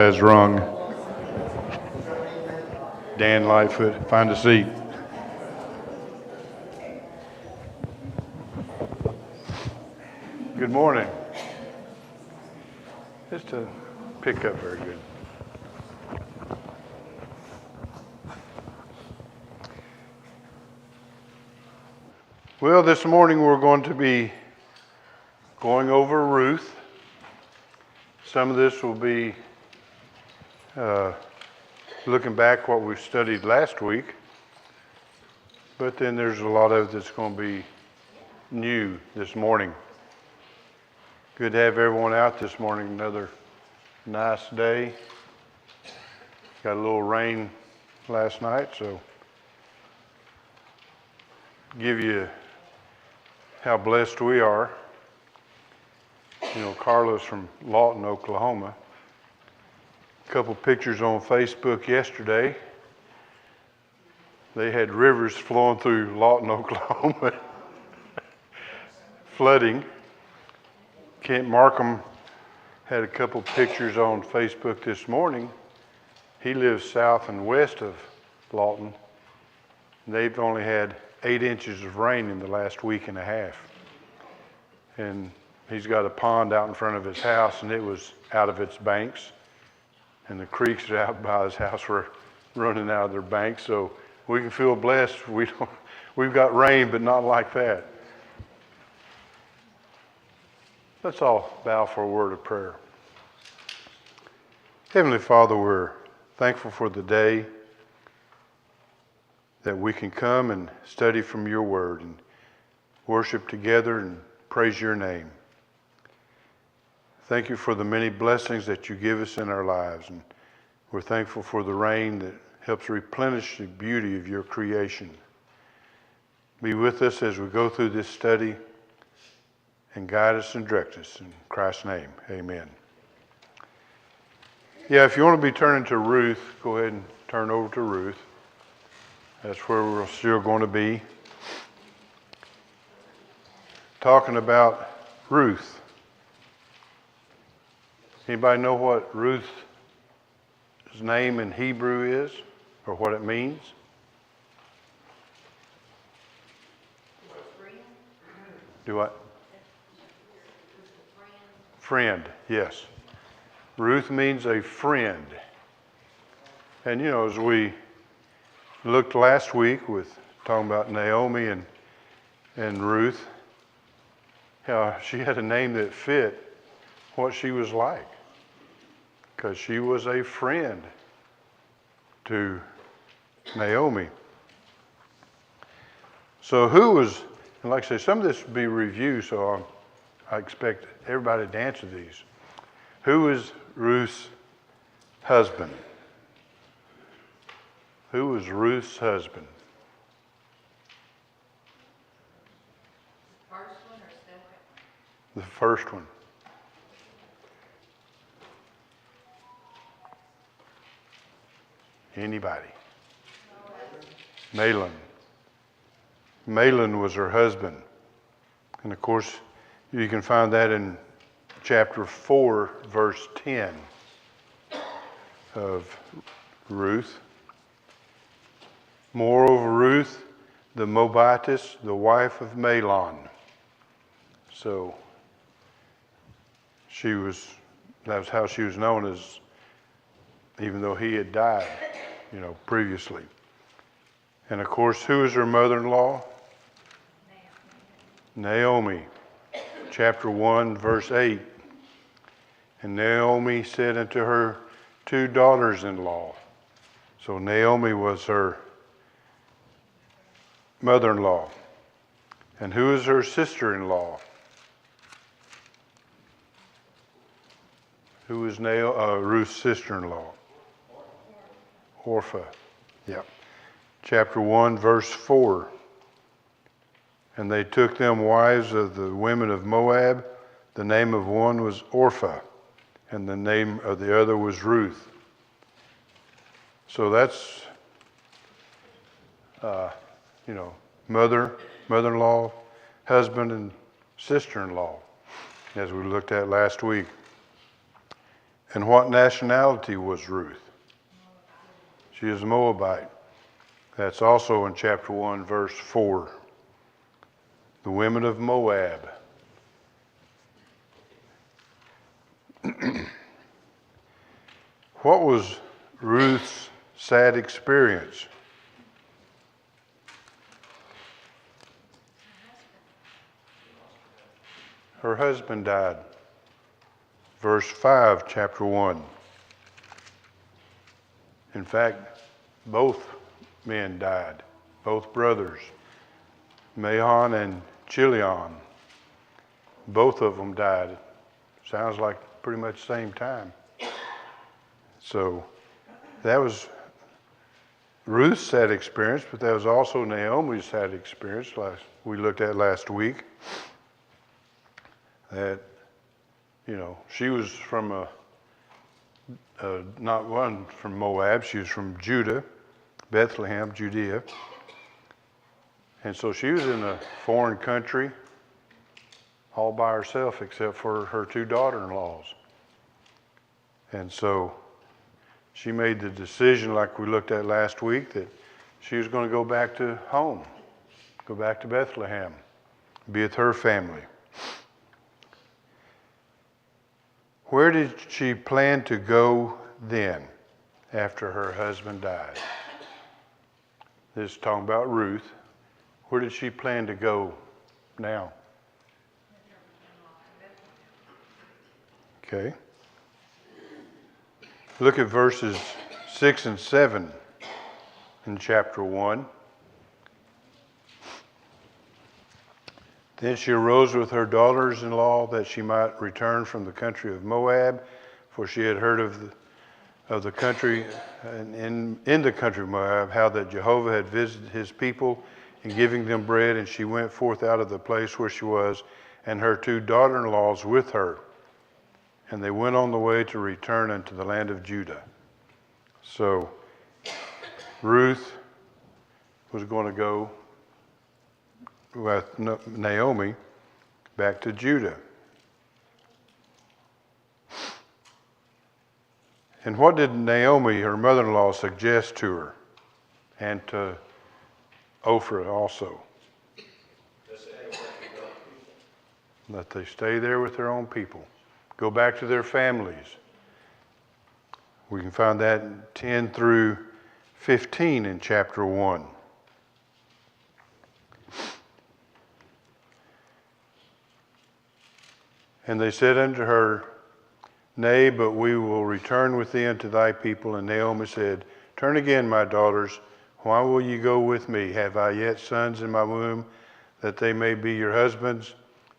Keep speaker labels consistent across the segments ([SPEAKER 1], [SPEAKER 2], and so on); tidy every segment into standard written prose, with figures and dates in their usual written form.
[SPEAKER 1] Has rung. Dan Lightfoot, find a seat. Good morning. Just to pick up very good. Well, this morning we're going to be going over Ruth. Some of this will be looking back what we studied last week, but then there's a lot of it that's going to be new this morning. Good to have everyone out this morning. Another nice day. Got a little rain last night, so give you how blessed we are. You know, Carlos from Lawton, Oklahoma. A couple pictures on Facebook yesterday. They had rivers flowing through Lawton, Oklahoma, flooding. Kent Markham had a couple pictures on Facebook this morning. He lives south and west of Lawton. They've only had 8 inches of rain in the last week and a half. And he's got a pond out in front of his house, and it was out of its banks. And the creeks out by his house were running out of their banks. So we can feel blessed. We've got rain, but not like that. Let's all bow for a word of prayer. Heavenly Father, we're thankful for the day that we can come and study from your word and worship together and praise your name. Thank you for the many blessings that you give us in our lives. And we're thankful for the rain that helps replenish the beauty of your creation. Be with us as we go through this study and guide us and direct us. In Christ's name, amen. Yeah, if you want to be turning to Ruth, go ahead and turn over to Ruth. That's where we're still going to be. Talking about Ruth. Anybody know what Ruth's name in Hebrew is, or what it means? Do what? Friend, yes. Ruth means a friend. And you know, as we looked last week with talking about Naomi and Ruth, how she had a name that fit what she was like, because she was a friend to Naomi. So who was, and like I say, some of this will be review, so I expect everybody to answer these. Who is Ruth's husband? Who was Ruth's husband?
[SPEAKER 2] First one or second?
[SPEAKER 1] The first one. Anybody? Mahlon. Mahlon was her husband. And of course, you can find that in chapter 4, verse 10 of Ruth. Moreover, Ruth, the Moabitess, the wife of Mahlon. So that was how she was known, as even though he had died, previously. And of course, who is her mother-in-law? Naomi. Chapter 1, verse 8. And Naomi said unto her 2 daughters-in-law. So Naomi was her mother-in-law. And who is her sister-in-law? Who is Ruth's sister-in-law? Orpah. Yep. Chapter 1, verse 4. And they took them wives of the women of Moab. The name of one was Orpah, and the name of the other was Ruth. So that's, mother-in-law, husband, and sister-in-law, as we looked at last week. And what nationality was Ruth? She is a Moabite. That's also in chapter 1, verse 4. The women of Moab. What was Ruth's sad experience? Her husband died. Verse 5, chapter 1. In fact, both men died, both brothers, Mahon and Chilion. Both of them died. Sounds like pretty much the same time. So that was Ruth's sad experience, but that was also Naomi's sad experience we looked at last week. That, she was from not one from Moab, she was from Judah, Bethlehem, Judea. And so she was in a foreign country all by herself except for her two daughter-in-laws. And so she made the decision, like we looked at last week, that she was going to go back to home, go back to Bethlehem, be with her family. Where did she plan to go then, after her husband died? This is talking about Ruth. Where did she plan to go now? Okay. Look at verses 6 and 7 in chapter 1. Then she arose with her daughters-in-law that she might return from the country of Moab, for she had heard of the country, and in the country of Moab, how that Jehovah had visited his people in giving them bread, and she went forth out of the place where she was, and her two daughter-in-laws with her. And they went on the way to return unto the land of Judah. So Ruth was going to go with Naomi back to Judah. And what did Naomi, her mother-in-law, suggest to her and to Ophrah also? That they stay there with their own people. Go back to their families. We can find that in 10 through 15 in chapter 1. And they said unto her, Nay, but we will return with thee unto thy people. And Naomi said, Turn again, my daughters. Why will ye go with me? Have I yet sons in my womb, that they may be your husbands?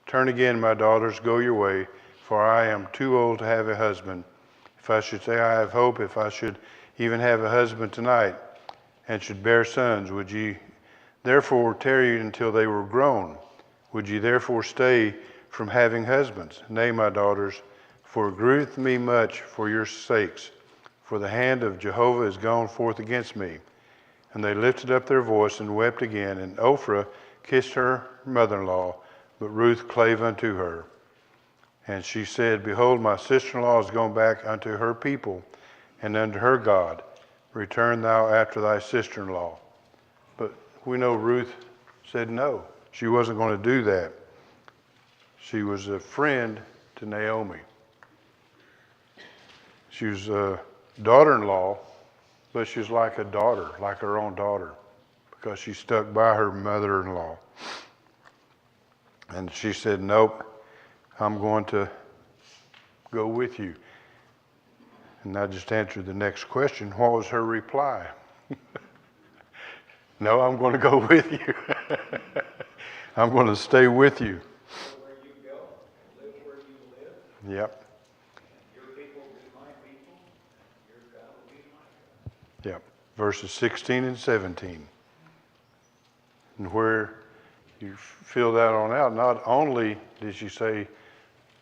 [SPEAKER 1] Turn again, my daughters, go your way, for I am too old to have a husband. If I should say I have hope, if I should even have a husband tonight, and should bear sons, would ye therefore tarry until they were grown? Would ye therefore stay from having husbands? Nay, my daughters, for it grieveth me much for your sakes, for the hand of Jehovah is gone forth against me. And they lifted up their voice and wept again, and Ophrah kissed her mother-in-law, but Ruth clave unto her. And she said, Behold, my sister-in-law is gone back unto her people and unto her God. Return thou after thy sister-in-law. But we know Ruth said no. She wasn't going to do that. She was a friend to Naomi. She was a daughter-in-law, but she was like a daughter, like her own daughter, because she stuck by her mother-in-law. And she said, Nope, I'm going to go with you. And I just answered the next question. What was her reply? No, I'm going to go with you. I'm going to stay with you.
[SPEAKER 3] Where you go, live where you live.
[SPEAKER 1] Yep.
[SPEAKER 3] Your people will be my people. Your God will be my God.
[SPEAKER 1] Yep. Verses 16 and 17. And where you fill that on out, not only did she say,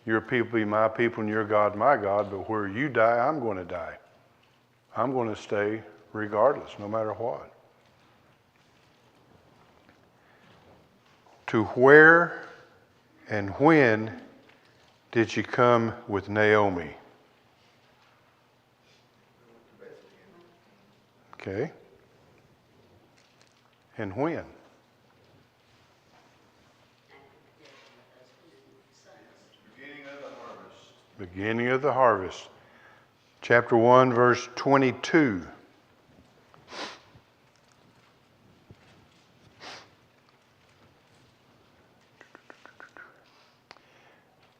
[SPEAKER 1] your people be my people and your God my God, but where you die, I'm going to die. I'm going to stay regardless, no matter what. To where and when did she come with Naomi? Okay. And when?
[SPEAKER 4] Beginning of the harvest.
[SPEAKER 1] Beginning of the harvest. Chapter 1, verse 22.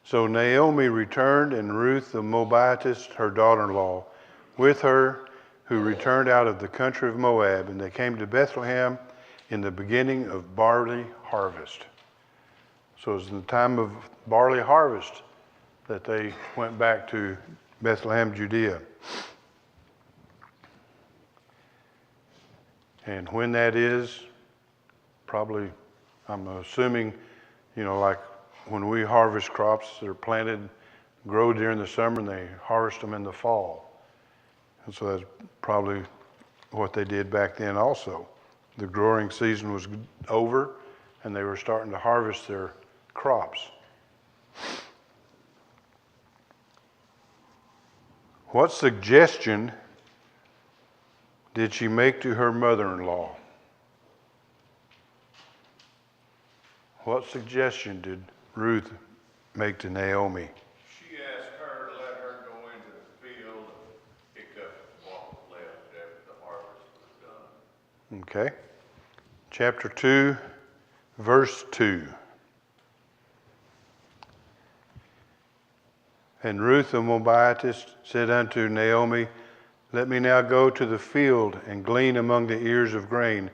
[SPEAKER 1] So Naomi returned, and Ruth the Moabitess, her daughter-in-law, with her, who returned out of the country of Moab, and they came to Bethlehem in the beginning of barley harvest. So it was in the time of barley harvest that they went back to Bethlehem, Judea. And when that is, probably, I'm assuming, like when we harvest crops, they're planted, grow during the summer, and they harvest them in the fall. And so that's probably what they did back then also. The growing season was over, and they were starting to harvest their crops. What suggestion did she make to her mother-in-law? What suggestion did Ruth make to Naomi?
[SPEAKER 4] She asked her to let her go into the field and pick up what was left after the harvest was done.
[SPEAKER 1] Okay. Chapter 2, verse 2. And Ruth the Moabitess said unto Naomi, Let me now go to the field and glean among the ears of grain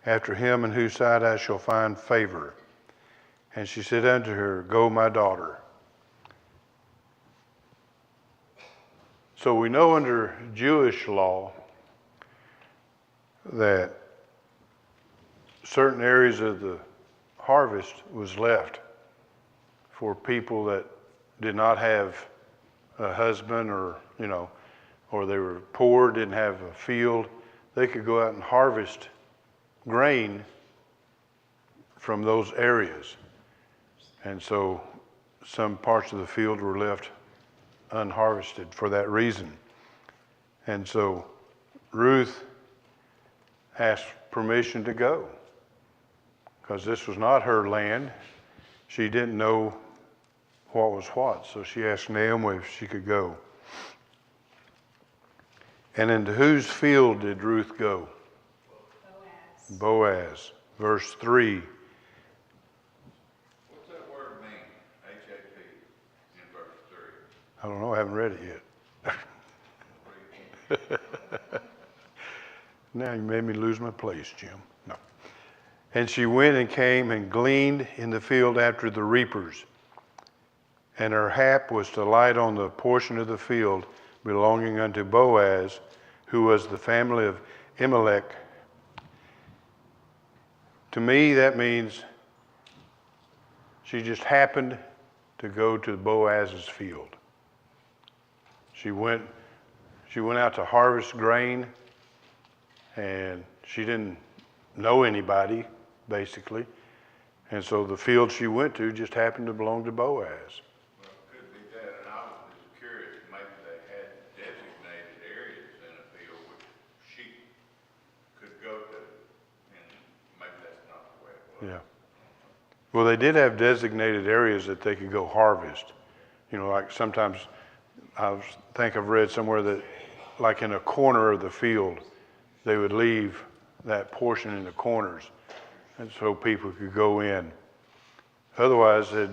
[SPEAKER 1] after him in whose sight I shall find favor. And she said unto her, Go, my daughter. So we know under Jewish law that certain areas of the harvest was left for people that did not have a husband or they were poor, didn't have a field. They could go out and harvest grain from those areas. And so some parts of the field were left unharvested for that reason. And so Ruth asked permission to go because this was not her land. She didn't know what was what, so she asked Naomi if she could go. And into whose field did Ruth go?
[SPEAKER 2] Boaz.
[SPEAKER 1] Boaz. Verse 3.
[SPEAKER 4] What's that word mean? HAP in verse 3.
[SPEAKER 1] I don't know, I haven't read it yet. Now you made me lose my place, Jim. No. And she went and came and gleaned in the field after the reapers. And her hap was to light on the portion of the field belonging unto Boaz, who was the family of Elimelech. To me, that means she just happened to go to Boaz's field. She went out to harvest grain, and she didn't know anybody, basically. And so the field she went to just happened to belong to Boaz.
[SPEAKER 4] Well, it could be that, and I was just curious, maybe they had designated areas in a field which sheep could go to, and maybe that's not the way it was.
[SPEAKER 1] Yeah. Well, they did have designated areas that they could go harvest. Like sometimes I think I've read somewhere that like in a corner of the field, they would leave that portion in the corners, and so people could go in. Otherwise, they'd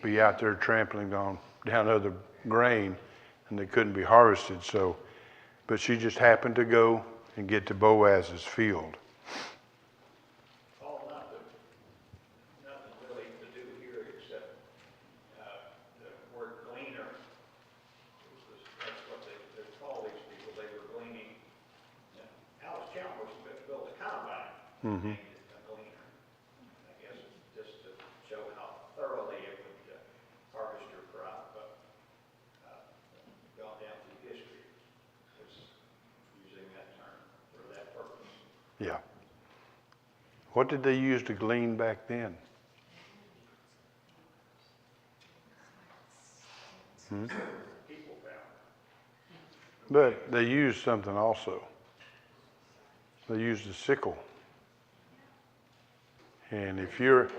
[SPEAKER 1] be out there trampling down other grain, and they couldn't be harvested. But she just happened to go and get to Boaz's field.
[SPEAKER 3] Oh, nothing really to do here except the word gleaner. That's what they call these people. They were gleaning. Alice Chalmers built a combine.
[SPEAKER 1] Mm-hmm.
[SPEAKER 3] Named it a gleaner. I guess just to show how thoroughly it would harvest your crop, but gone down through history was using that term for that purpose.
[SPEAKER 1] Yeah. What did they use to glean back then?
[SPEAKER 3] People found.
[SPEAKER 1] But they used something also. They used a sickle. And if you're,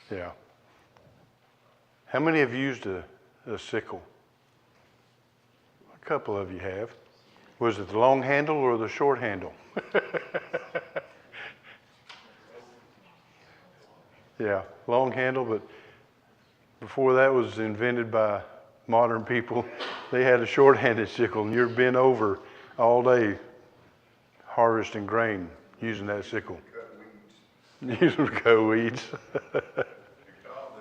[SPEAKER 1] yeah. How many have used a sickle? A couple of you have. Was it the long handle or the short handle? Yeah, long handle, but before that was invented by modern people, they had a short-handed sickle, and you're bent over all day harvesting grain using that sickle. Using to cut weeds.
[SPEAKER 4] They called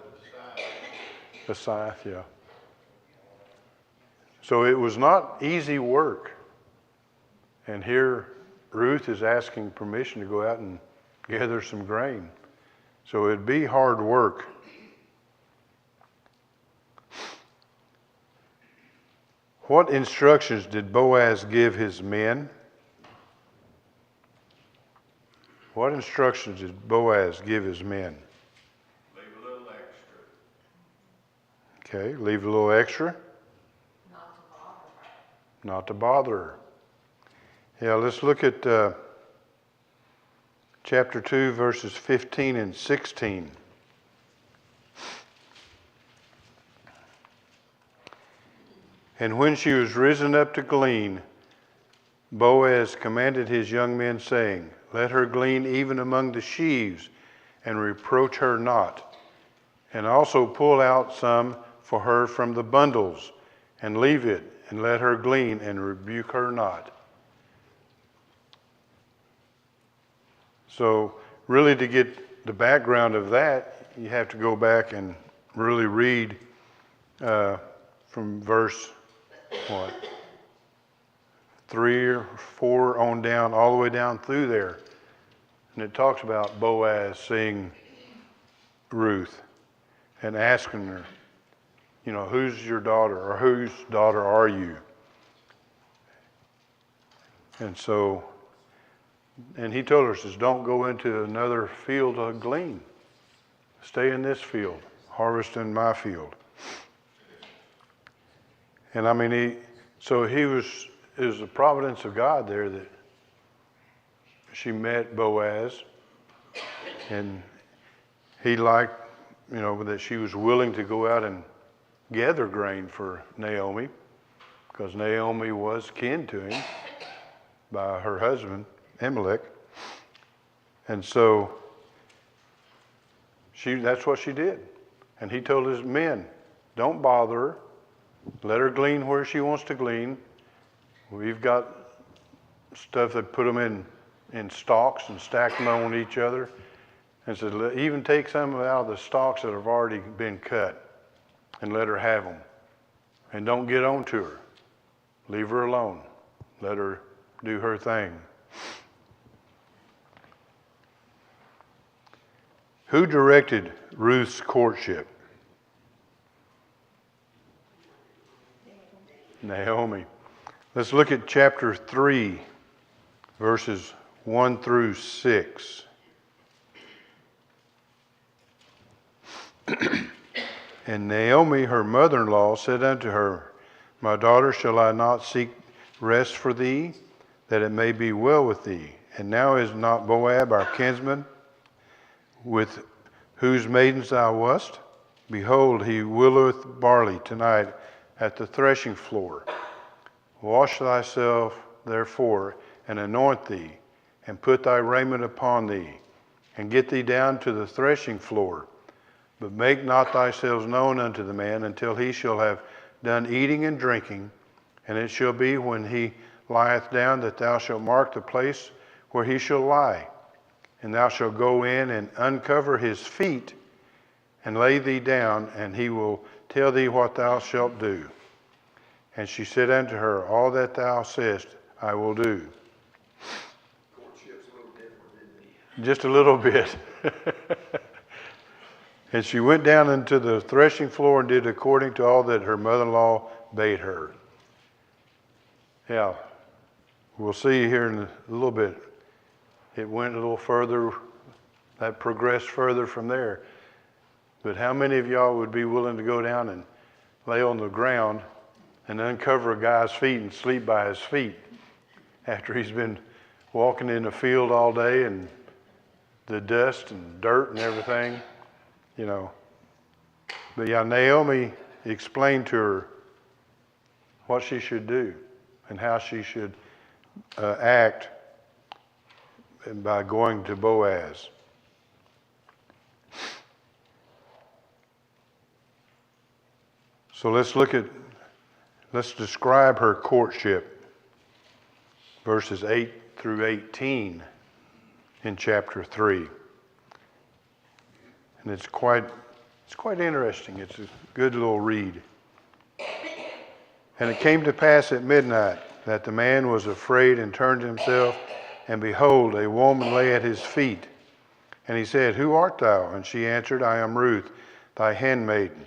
[SPEAKER 4] it
[SPEAKER 1] A scythe, yeah. So it was not easy work. And here Ruth is asking permission to go out and gather some grain. So it'd be hard work. What instructions did Boaz give his men? What instructions did Boaz give his men?
[SPEAKER 4] Leave a little extra.
[SPEAKER 1] Okay, leave a little extra.
[SPEAKER 2] Not to bother her.
[SPEAKER 1] Not to bother her. Yeah, let's look at chapter 2, verses 15 and 16. And when she was risen up to glean, Boaz commanded his young men, saying, Let her glean even among the sheaves, and reproach her not. And also pull out some for her from the bundles, and leave it, and let her glean, and rebuke her not. So really, to get the background of that, you have to go back and really read from verse, 3 or 4 on down, all the way down through there. And it talks about Boaz seeing Ruth and asking her, who's your daughter, or whose daughter are you? And so, and he told her, says, don't go into another field to glean. Stay in this field, harvest in my field. And I mean, it was the providence of God there that she met Boaz, and he liked, that she was willing to go out and gather grain for Naomi, because Naomi was kin to him by her husband, Amalek. And so that's what she did. And he told his men, don't bother her. Let her glean where she wants to glean. We've got stuff that put them in stalks and stack them on each other. And said, even take some out of the stalks that have already been cut and let her have them. And don't get on to her. Leave her alone. Let her do her thing. Who directed Ruth's courtship? Naomi. Let's look at chapter 3, verses 1 through 6. And Naomi, her mother-in-law, said unto her, My daughter, shall I not seek rest for thee, that it may be well with thee? And now is not Moab our kinsman, with whose maidens thou wast? Behold, he willoweth barley tonight at the threshing floor. Wash thyself, therefore, and anoint thee, and put thy raiment upon thee, and get thee down to the threshing floor. But make not thyself known unto the man until he shall have done eating and drinking. And it shall be when he lieth down that thou shalt mark the place where he shall lie. And thou shalt go in and uncover his feet, and lay thee down, and he will tell thee what thou shalt do. And she said unto her, All that thou sayest, I will do.
[SPEAKER 3] Courtship's a little different, isn't it?
[SPEAKER 1] Just a little bit. And she went down into the threshing floor and did according to all that her mother-in-law bade her. Yeah, we'll see here in a little bit. It went a little further, that progressed further from there. But how many of y'all would be willing to go down and lay on the ground and uncover a guy's feet and sleep by his feet after he's been walking in the field all day and the dust and dirt and everything, you know. But yeah, Naomi explained to her what she should do and how she should act by going to Boaz. So let's describe her courtship, verses 8 through 18 in chapter 3. And it's quite interesting. It's a good little read. And it came to pass at midnight that the man was afraid and turned himself, and behold, a woman lay at his feet. And he said, Who art thou? And she answered, I am Ruth, thy handmaiden.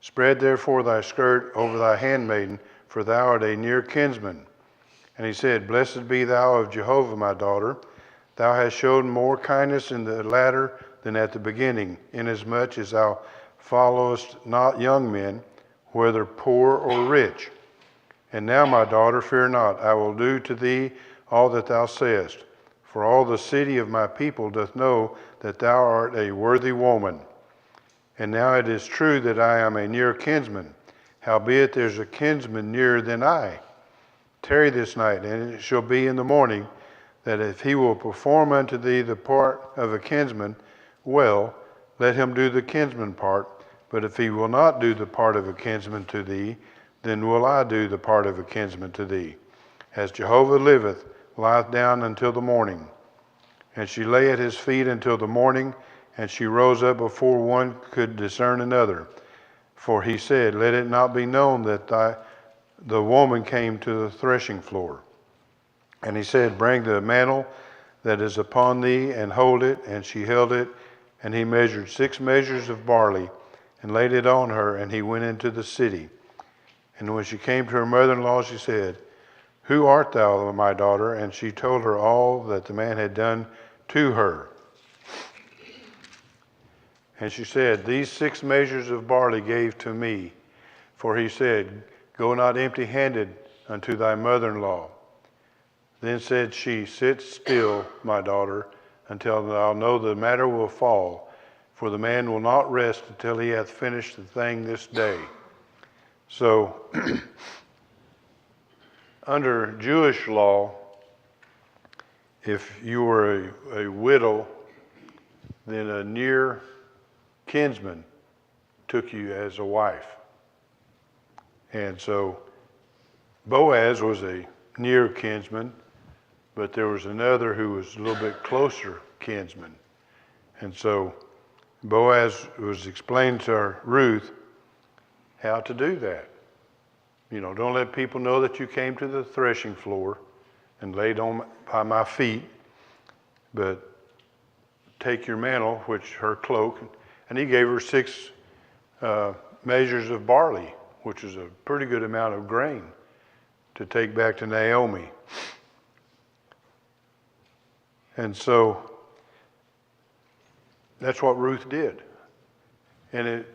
[SPEAKER 1] Spread therefore thy skirt over thy handmaiden, for thou art a near kinsman. And he said, Blessed be thou of Jehovah, my daughter. Thou hast showed more kindness in the latter than at the beginning, inasmuch as thou followest not young men, whether poor or rich. And now, my daughter, fear not, I will do to thee all that thou sayest. For all the city of my people doth know that thou art a worthy woman. And now it is true that I am a near kinsman. Howbeit there's a kinsman nearer than I. Tarry this night, and it shall be in the morning, that if he will perform unto thee the part of a kinsman, well, let him do the kinsman part. But if he will not do the part of a kinsman to thee, then will I do the part of a kinsman to thee. As Jehovah liveth, lieth down until the morning. And she lay at his feet until the morning, and she rose up before one could discern another. For he said, Let it not be known that the woman came to the threshing floor. And he said, Bring the mantle that is upon thee, and hold it. And she held it, and he measured 6 measures of barley, and laid it on her, and he went into the city. And when she came to her mother-in-law, she said, Who art thou, my daughter? And she told her all that the man had done to her. And she said, These 6 measures of barley gave to me. For he said, Go not empty-handed unto thy mother-in-law. Then said she, Sit still, my daughter, until thou know the matter will fall. For the man will not rest until he hath finished the thing this day. So, under Jewish law, if you were a widow, then a near kinsman took you as a wife. And so Boaz was a near kinsman, but there was another who was a little bit closer kinsman. And so Boaz was explaining to Ruth how to do that. You know, don't let people know that you came to the threshing floor and laid on by my feet, but take your mantle, which her cloak, and he gave her 6 measures of barley, which is a pretty good amount of grain to take back to Naomi. And so that's what Ruth did. And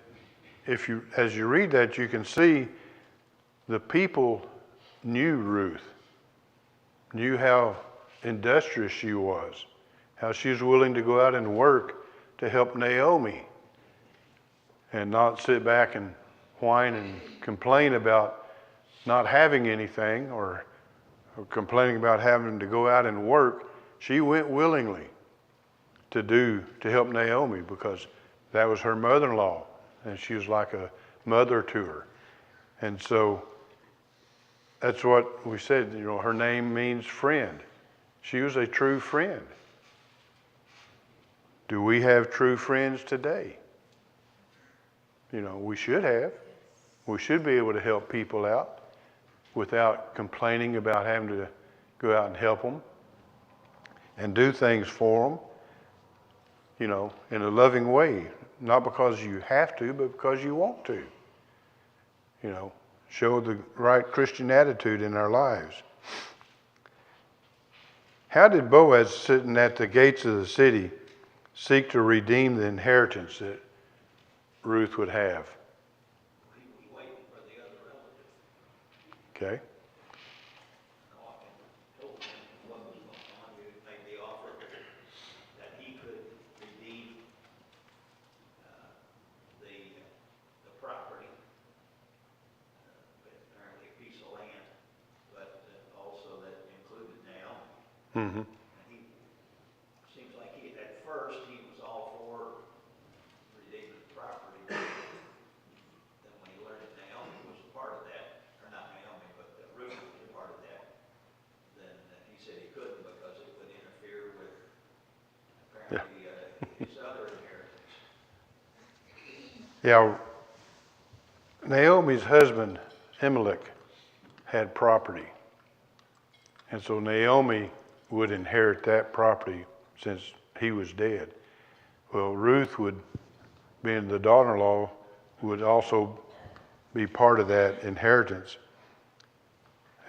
[SPEAKER 1] as you read that, you can see the people knew Ruth, knew how industrious she was, how she was willing to go out and work to help Naomi and not sit back and whine and complain about not having anything or complaining about having to go out and work. She went willingly to help Naomi because that was her mother-in-law and she was like a mother to her. And so that's what we said, you know, her name means friend. She was a true friend. Do we have true friends today? You know, we should have. We should be able to help people out without complaining about having to go out and help them and do things for them, you know, in a loving way. Not because you have to, but because you want to. You know, show the right Christian attitude in our lives. How did Boaz, sitting at the gates of the city, seek to redeem the inheritance that Ruth would have?
[SPEAKER 3] He was waiting for the other relative.
[SPEAKER 1] Okay.
[SPEAKER 3] And often told him what was going on.
[SPEAKER 1] Mm-hmm.
[SPEAKER 3] He, seems like at first, he was all for redeeming the property. Then when he learned that Naomi was a part of that, or not Naomi, but Ruth was a part of that, then he said he couldn't because it would interfere with apparently his other inheritance.
[SPEAKER 1] Yeah, Naomi's husband, Elimelech, had property. And so Naomi would inherit that property since he was dead. Well, Ruth would, being the daughter-in-law, would also be part of that inheritance.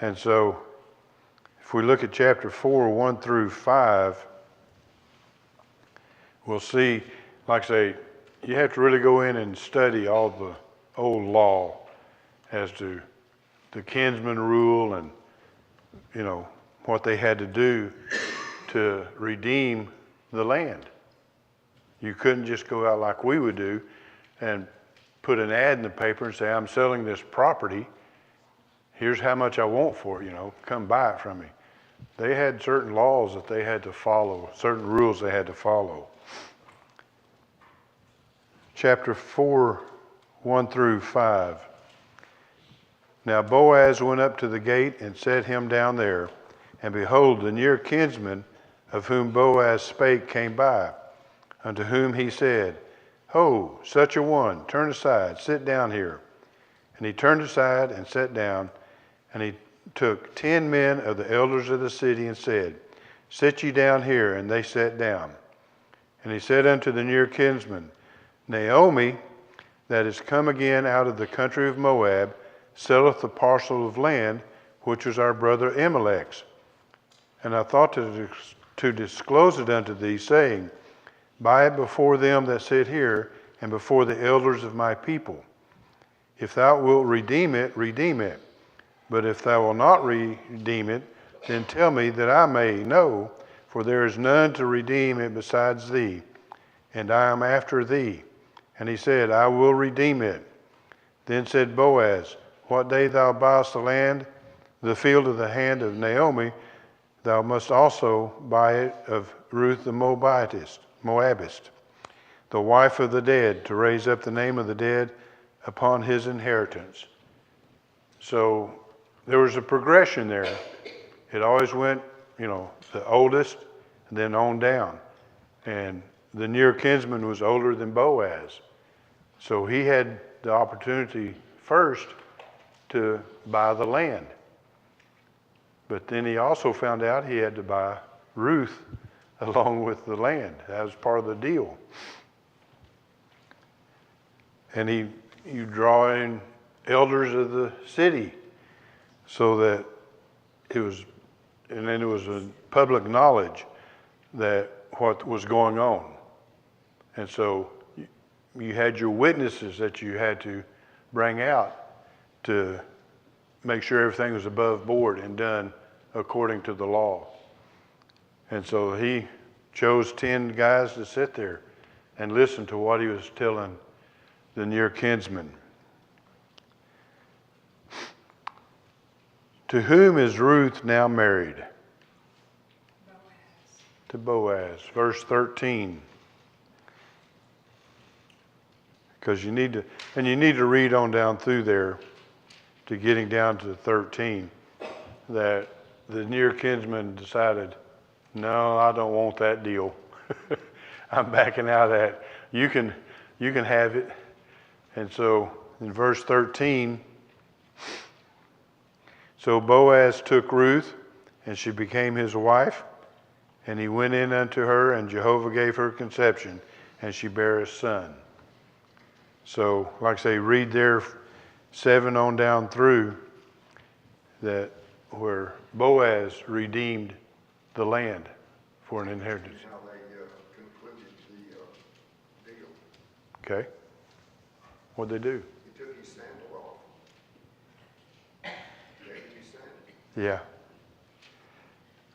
[SPEAKER 1] And so if we look at chapter 4, 1 through 5, we'll see, like I say, you have to really go in and study all the old law as to the kinsman rule and, you know, what they had to do to redeem the land. You couldn't just go out like we would do and put an ad in the paper and say, I'm selling this property. Here's how much I want for it, you know, come buy it from me. They had certain laws that they had to follow, certain rules they had to follow. Chapter 4, 1 through 5. Now Boaz went up to the gate and set him down there. And behold, the near kinsman of whom Boaz spake came by, unto whom he said, Ho, such a one, turn aside, sit down here. And he turned aside and sat down, and he took 10 men of the elders of the city and said, Sit ye down here. And they sat down. And he said unto the near kinsman, Naomi, that is come again out of the country of Moab, selleth the parcel of land which was our brother Elimelech's. And I thought to disclose it unto thee, saying, Buy it before them that sit here, and before the elders of my people. If thou wilt redeem it, redeem it. But if thou wilt not redeem it, then tell me that I may know, for there is none to redeem it besides thee, and I am after thee. And he said, I will redeem it. Then said Boaz, What day thou buyest the land, the field of the hand of Naomi, thou must also buy it of Ruth the Moabitist, the wife of the dead, to raise up the name of the dead upon his inheritance. So there was a progression there. It always went, you know, the oldest, and then on down. And the near kinsman was older than Boaz. So he had the opportunity first to buy the land. But then he also found out he had to buy Ruth along with the land. That was part of the deal. And you draw in elders of the city so that it was, and then it was a public knowledge that what was going on. And so you had your witnesses that you had to bring out to make sure everything was above board and done according to the law. And so he chose 10 guys to sit there and listen to what he was telling the near kinsman. To whom is Ruth now married?
[SPEAKER 2] Boaz.
[SPEAKER 1] To Boaz. Verse 13. Because you need to read on down through there to getting down to 13, that the near kinsman decided, no, I don't want that deal. I'm backing out of that. You can have it. And so in verse 13, so Boaz took Ruth, and she became his wife, and he went in unto her, and Jehovah gave her conception, and she bare a son. So, like I say, read there 7 on down through, that where Boaz redeemed the land for an inheritance.
[SPEAKER 5] How they concluded the deal.
[SPEAKER 1] Okay. What'd they do?
[SPEAKER 5] He took his sandal off. Gave him his sandal.
[SPEAKER 1] Yeah.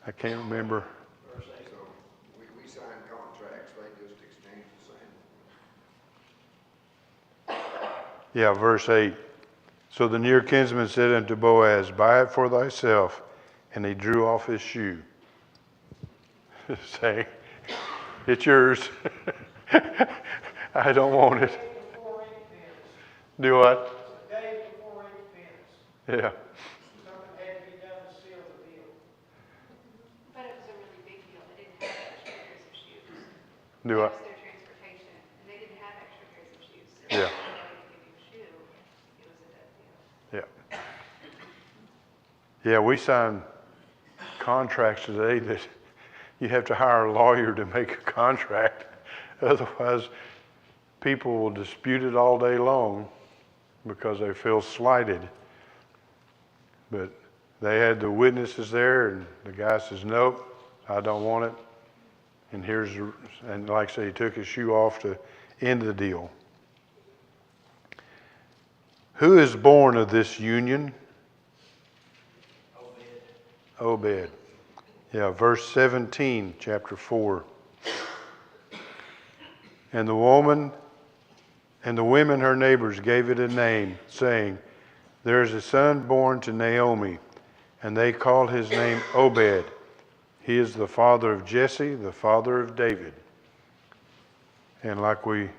[SPEAKER 1] I can't remember.
[SPEAKER 5] So we signed contracts, they just exchanged the sandal.
[SPEAKER 1] Yeah, verse 8. So the near kinsman said unto Boaz, Buy it for thyself. And he drew off his shoe. say, it's yours. I don't want it.
[SPEAKER 6] Before ink pens.
[SPEAKER 1] Do what?
[SPEAKER 6] The day before ink pens.
[SPEAKER 1] Yeah.
[SPEAKER 6] Something had to be done to seal the deal.
[SPEAKER 2] But it was a really big deal. They didn't have extra pairs of shoes.
[SPEAKER 1] Do
[SPEAKER 2] That
[SPEAKER 1] what?
[SPEAKER 2] was their transportation, and they didn't have extra pairs of shoes. So
[SPEAKER 1] Yeah.
[SPEAKER 2] if they would give you a shoe, it was a done deal.
[SPEAKER 1] Yeah. Yeah, we sign contracts today that you have to hire a lawyer to make a contract. Otherwise, people will dispute it all day long because they feel slighted. But they had the witnesses there, and the guy says, nope, I don't want it. And and like I say, he took his shoe off to end the deal. Who is born of this union? Obed. Yeah, verse 17, chapter 4. And the woman and the women, her neighbors, gave it a name, saying, there is a son born to Naomi, and they called his name Obed. He is the father of Jesse, the father of David. And like we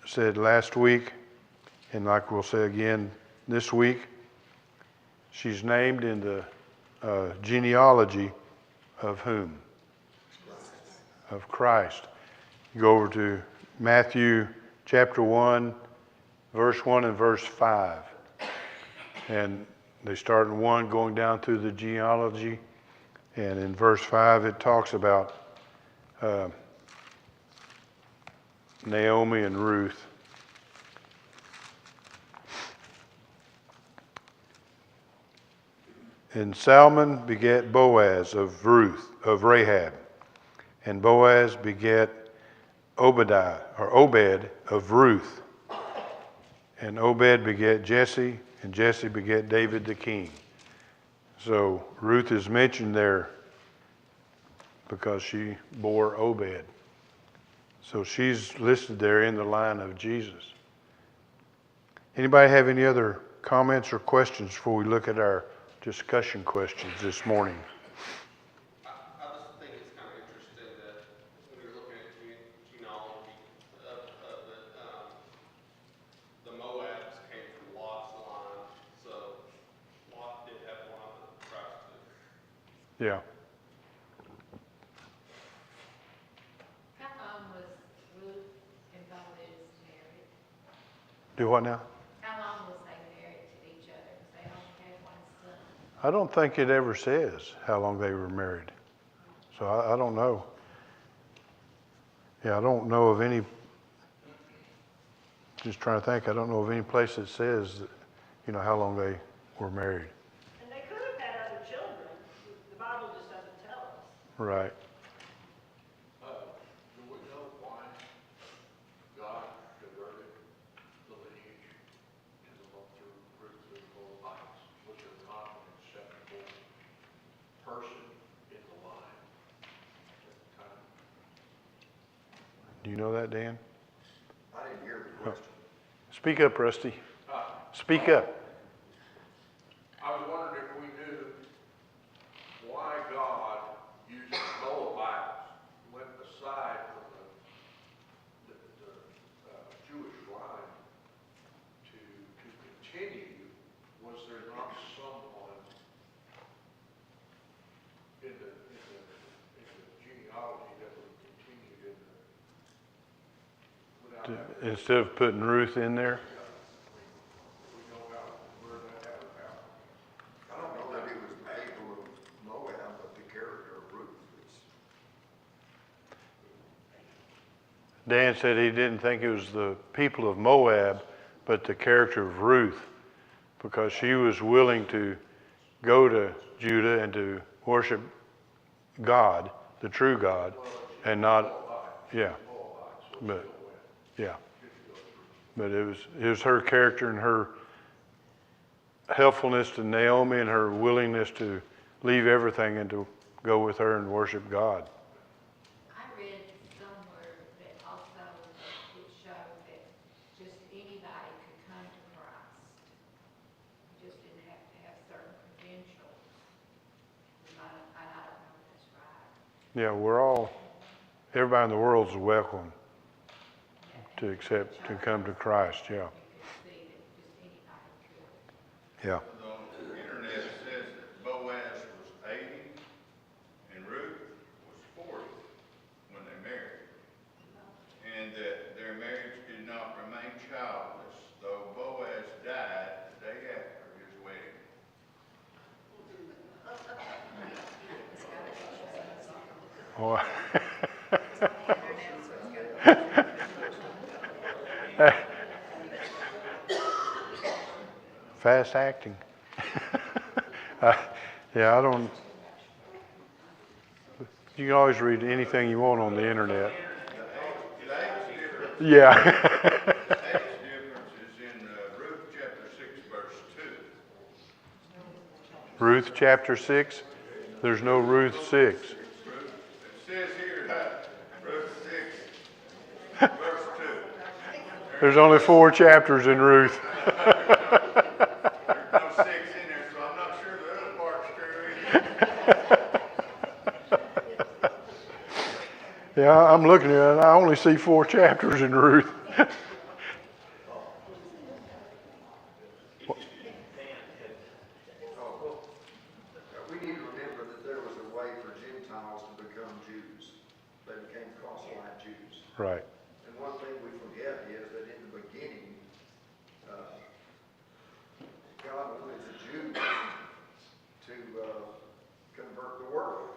[SPEAKER 1] said last week, and like we'll say again this week, she's named in the genealogy of whom? Of Christ. You go over to Matthew chapter 1, verse 1 and verse 5. And they start in 1 going down through the genealogy. And in verse 5 it talks about Naomi and Ruth. And Salmon begat Boaz of Ruth, of Rahab. And Boaz begat Obed of Ruth. And Obed begat Jesse, and Jesse begat David the king. So Ruth is mentioned there because she bore Obed. So she's listed there in the line of Jesus. Anybody have any other comments or questions before we look at our discussion questions this morning?
[SPEAKER 7] I just think it's kind of interesting that when you're looking at genealogy of it, the Moabs came from Lot's line, so Lot did have one of the tribes too.
[SPEAKER 1] Yeah.
[SPEAKER 2] How long was Ruth and Boaz married?
[SPEAKER 1] Do what now?
[SPEAKER 2] How long was they married to each other? Because they only had one son.
[SPEAKER 1] I don't think it ever says how long they were married. So I don't know. Yeah, I don't know of any, just trying to think, I don't know of any place that says, how long they were married.
[SPEAKER 8] And they could have had other children. The Bible just doesn't tell us.
[SPEAKER 1] Right.
[SPEAKER 4] Do we know why God diverted the lineage to the through Ruth and Boaz? Was there not an acceptable person in the line at the time?
[SPEAKER 1] Do you know that, Dan?
[SPEAKER 5] I didn't hear the question.
[SPEAKER 1] Speak up, Rusty. Speak up.
[SPEAKER 4] I was wondering if we knew why God, using Moabites, went aside from the Jewish line to continue. Was there not someone in the genealogy that would continue without that?
[SPEAKER 1] Instead of putting Ruth in there?
[SPEAKER 4] We know where that happened.
[SPEAKER 5] I don't know that it was the people of Moab, but the character of Ruth.
[SPEAKER 1] Dan said he didn't think it was the people of Moab, but the character of Ruth, because she was willing to go to Judah and to worship God, the true God, and not, but it was her character and her helpfulness to Naomi and her willingness to leave everything and to go with her and worship God.
[SPEAKER 2] I read somewhere that also it showed that just anybody could come to Christ. You just didn't have to have certain credentials. I don't know if that's right.
[SPEAKER 1] Yeah, everybody in the world is welcome to come to Christ, yeah.
[SPEAKER 2] You could see that just anybody could.
[SPEAKER 1] Yeah.
[SPEAKER 4] The internet says that Boaz was 80 and Ruth was 40 when they married, and that their marriage did not remain childless, though Boaz died the day after his wedding.
[SPEAKER 1] Oh, fast acting. Yeah, I don't. You can always read anything you want on the internet.
[SPEAKER 4] The age difference,
[SPEAKER 1] Yeah.
[SPEAKER 4] age difference is in Ruth chapter 6, verse 2.
[SPEAKER 1] Ruth chapter 6. There's no Ruth 6.
[SPEAKER 4] Ruth, it says here, Ruth 6, verse 2.
[SPEAKER 1] There's only 4 chapters in Ruth.
[SPEAKER 4] There's no 6 in there, so I'm not sure the other part's true either.
[SPEAKER 1] Yeah, I'm looking at it, and I only see 4 chapters in Ruth.
[SPEAKER 5] We need to remember that there was a way for Gentiles to become Jews. They became proselyte Jews.
[SPEAKER 1] Right.
[SPEAKER 5] And one thing we forget is that in the beginning, God wanted the Jews to convert the world.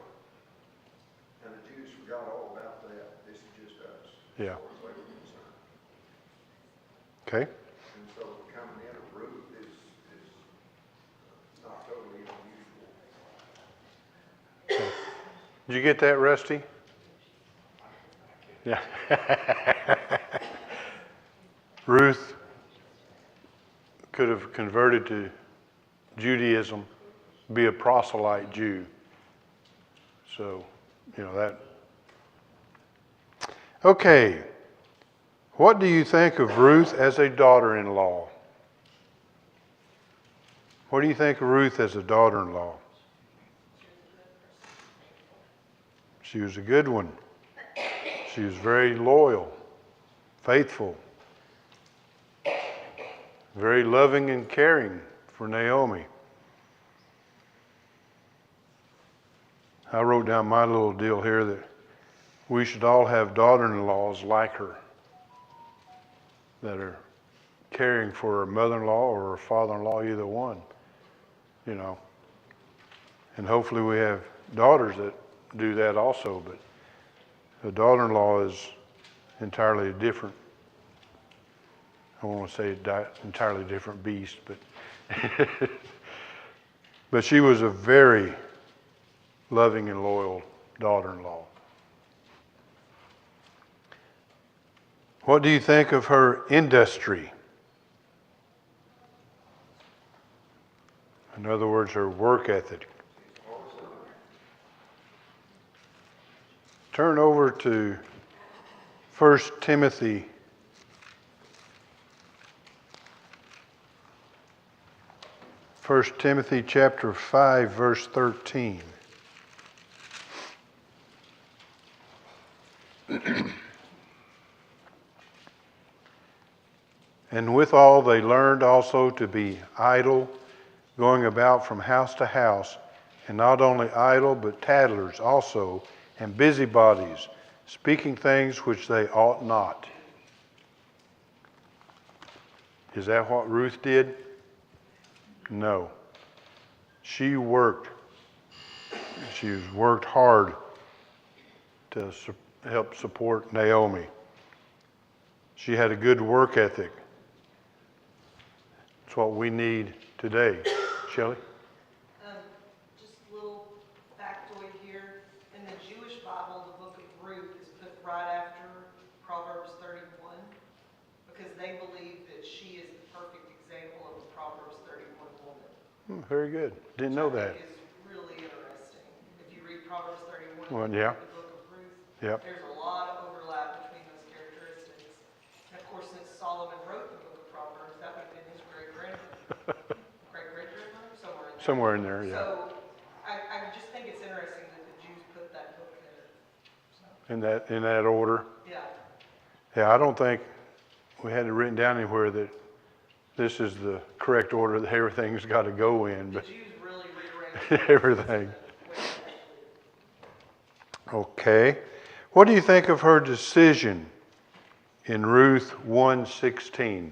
[SPEAKER 5] And the Jews forgot all about that. This is just us.
[SPEAKER 1] Yeah.
[SPEAKER 5] As far as they were concerned.
[SPEAKER 1] Okay.
[SPEAKER 5] And so coming in of Ruth is not totally unusual.
[SPEAKER 1] Did you get that, Rusty? Yeah. Ruth could have converted to Judaism, be a proselyte Jew. So, that. Okay. What do you think of Ruth as a daughter-in-law? What do you think of Ruth as a daughter-in-law? She was a good one. She was very loyal, faithful, very loving and caring for Naomi. I wrote down my little deal here that we should all have daughter-in-laws like her that are caring for her mother-in-law or her father-in-law, either one, And hopefully we have daughters that do that also, but a daughter-in-law is entirely different. I won't say entirely different beast, but but she was a very loving and loyal daughter-in-law. What do you think of her industry? In other words, her work ethic. Turn over to 1 Timothy. 1 Timothy chapter 5, verse 13. And withal they learned also to be idle, going about from house to house, and not only idle, but tattlers also, and busybodies, speaking things which they ought not. Is that what Ruth did? No. She worked. She worked hard to help support Naomi. She had a good work ethic. It's what we need today. Shelley?
[SPEAKER 9] Just a little factoid here. In the Jewish Bible, the book of Ruth is put right after Proverbs 31 because they believe that she is the perfect example of a Proverbs 31 woman.
[SPEAKER 1] Very good. Didn't know that.
[SPEAKER 9] Which I think is really interesting. If you read Proverbs 31,
[SPEAKER 1] Well, yeah.
[SPEAKER 9] the book of Ruth,
[SPEAKER 1] Yep.
[SPEAKER 9] there's a lot of overlap between those characteristics. And of course, since Solomon wrote the book of Proverbs, that would have been his great-grandmother. Somewhere in there,
[SPEAKER 1] Somewhere in there, yeah.
[SPEAKER 9] So I just think it's interesting that the Jews put that book there.
[SPEAKER 1] in that order.
[SPEAKER 9] Yeah.
[SPEAKER 1] Yeah, I don't think we had it written down anywhere that this is the correct order that everything's got to go in,
[SPEAKER 9] The
[SPEAKER 1] but
[SPEAKER 9] Jews really rearranged.
[SPEAKER 1] everything. Okay. What do you think of her decision in Ruth 1:16?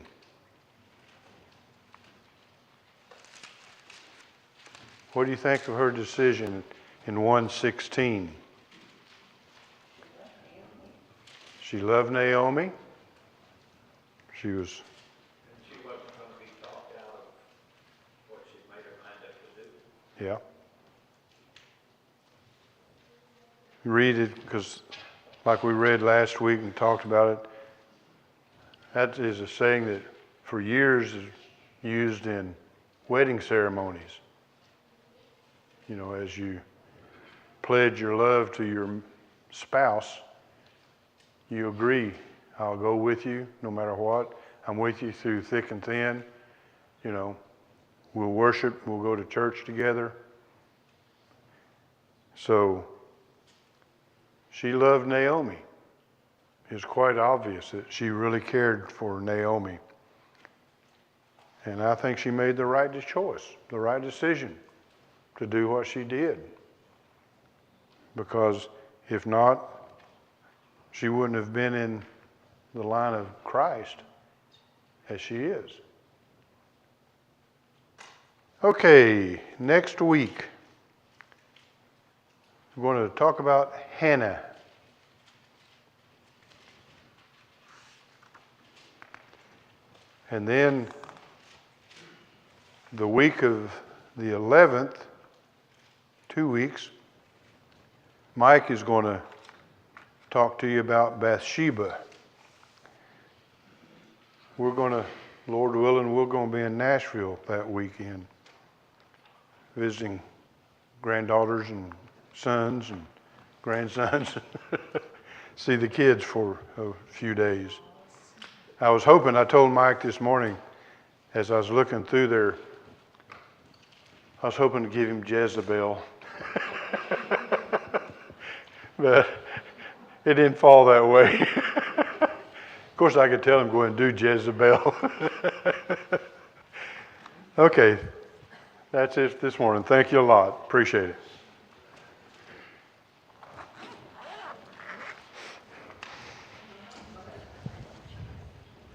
[SPEAKER 1] What do you think of her decision in 1:16? She loved Naomi. She was,
[SPEAKER 3] And she wasn't going to be talked out of what she made her mind up to do.
[SPEAKER 1] yeah. Read it, because like we read last week and talked about it, that is a saying that for years is used in wedding ceremonies. You know, as you pledge your love to your spouse, you agree, I'll go with you no matter what. I'm with you through thick and thin. You know, we'll worship, we'll go to church together. So she loved Naomi. It's quite obvious that she really cared for Naomi. And I think she made the right choice, the right decision to do what she did. Because if not, she wouldn't have been in the line of Christ as she is. Okay, next week, we're going to talk about Hannah. And then the week of the 11th, 2 weeks, Mike is going to talk to you about Bathsheba. We're going to, Lord willing, we're going to be in Nashville that weekend, visiting granddaughters and sons and grandsons, see the kids for a few days. I was hoping, I told Mike this morning, as I was looking through there, I was hoping to give him Jezebel. But it didn't fall that way. Of course, I could tell him go and do Jezebel. Okay, that's it this morning. Thank you a lot. Appreciate it.